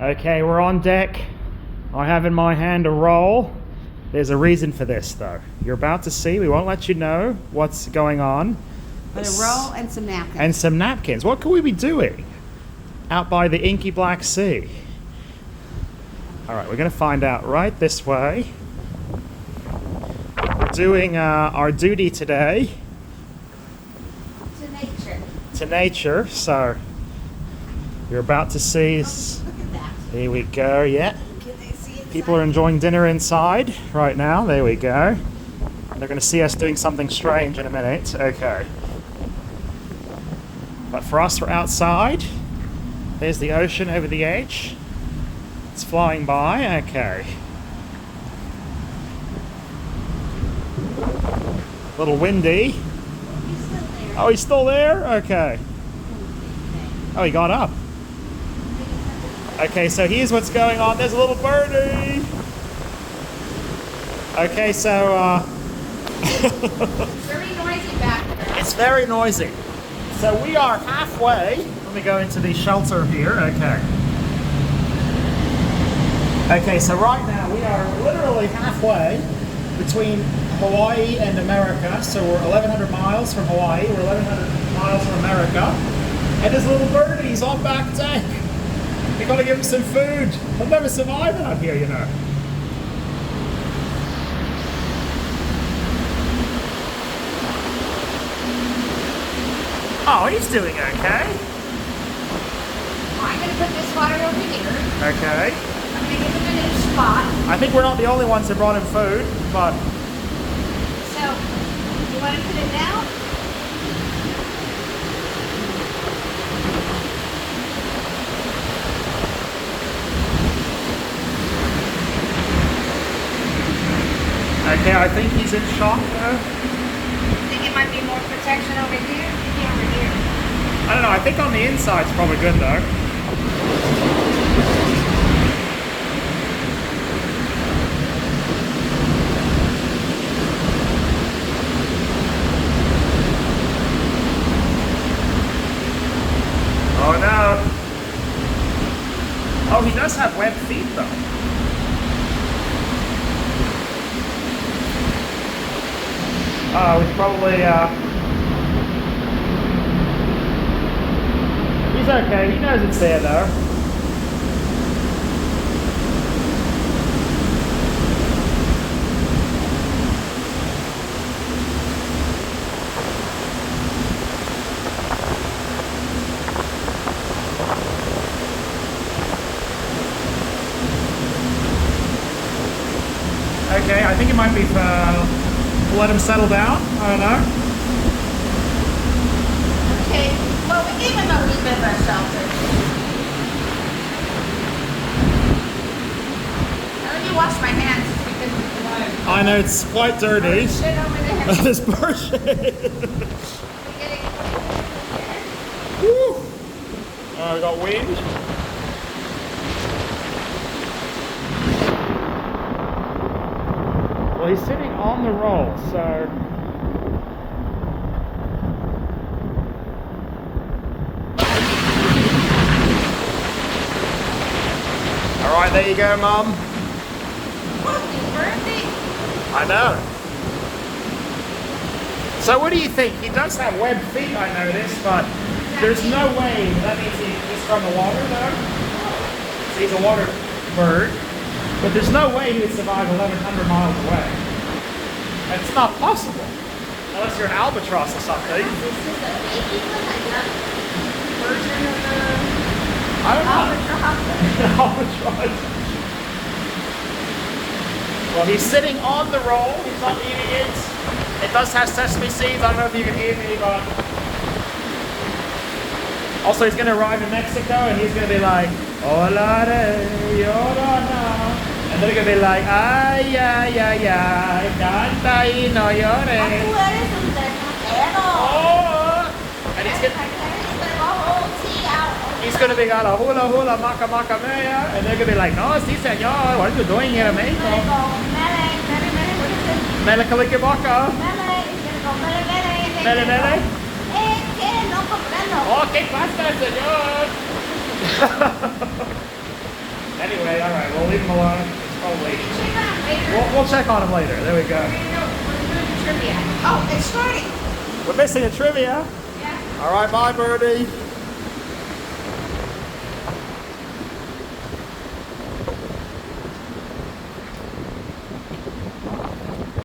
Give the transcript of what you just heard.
Okay, we're on deck. I have in my hand a roll. There's a reason for this, though. You're about to see. We won't let you know what's going on. But a roll and some napkins. And some napkins. What could we be doing out by the inky Black Sea? All right, we're going to find out right this way. We're doing our duty today. To nature. To nature, so you're about to see. Look at that. Here we go, yeah. Can they see inside? People are enjoying dinner inside right now. There we go. They're going to see us doing something strange in a minute. Okay. But for us, we're outside. There's the ocean over the edge. It's flying by. Okay. A little windy. He's still there. Oh, he's still there? Okay. Oh, he got up. Okay, so here's what's going on. There's a little birdie. Okay, so It's very noisy back there. it's very noisy. So we are halfway. Let me go into the shelter here. Okay. Okay, so right now we are literally halfway between Hawaii and America. So we're 1,100 miles from Hawaii. We're 1,100 miles from America. And there's little birdies on back deck. You gotta give them some food. They'll never survive out here, you know. Oh, he's doing okay. I'm going to put this water over here. Okay. I'm going to give him a new spot. I think we're not the only ones that brought him food, but So, you want to put it down? okay, I think he's in shock though. I think it might be more protection over here. Maybe over here. I don't know, I think on the inside it's probably good though. Oh no. Oh, he does have webbed feet though. Oh, he's probably, he's okay. He knows it's there though. Okay, I think it might be let him settle down. I don't know. Okay. Well, we gave him a wee bit of a shelter. Let me wash my hands because of the water. I know it's quite dirty. Shit over there. This bird shit. We're getting Woo. Oh, we got wind. Well, he's sitting on the roll, so. All right, there you go, Mum. Happy birthday. I know. So what do you think? He does have webbed feet, I noticed, but there's no way. That means he's from the water, though. So he's a water bird. But there's no way he would survive 1,100 miles away. It's not possible. Unless you're an albatross or something. This is a baby one, a young version of the I don't know. albatross. Albatross. Well, he's sitting on the roll. He's not eating it. It does have sesame seeds. I don't know if you can hear me, but also he's going to arrive in Mexico and he's going to be like, hola re, hola na. And they're going to be like, ay, ay, ay, ay, canta y no llores. Tú eres un ternero. Oh! And he's going to be like, hula hula, maca maca mea. And they're going to be like, no, sí, señor. What are you doing here in Mexico? Mele Kalikibaka. Mele, mele. Que no comprendo. Oh, ¿qué pasa, señor? leave him alone. It's probably. Check it out later. We'll check on him later. There we go. Trivia. Oh, it's starting. We're missing a trivia. Yeah. All right, bye, Birdie.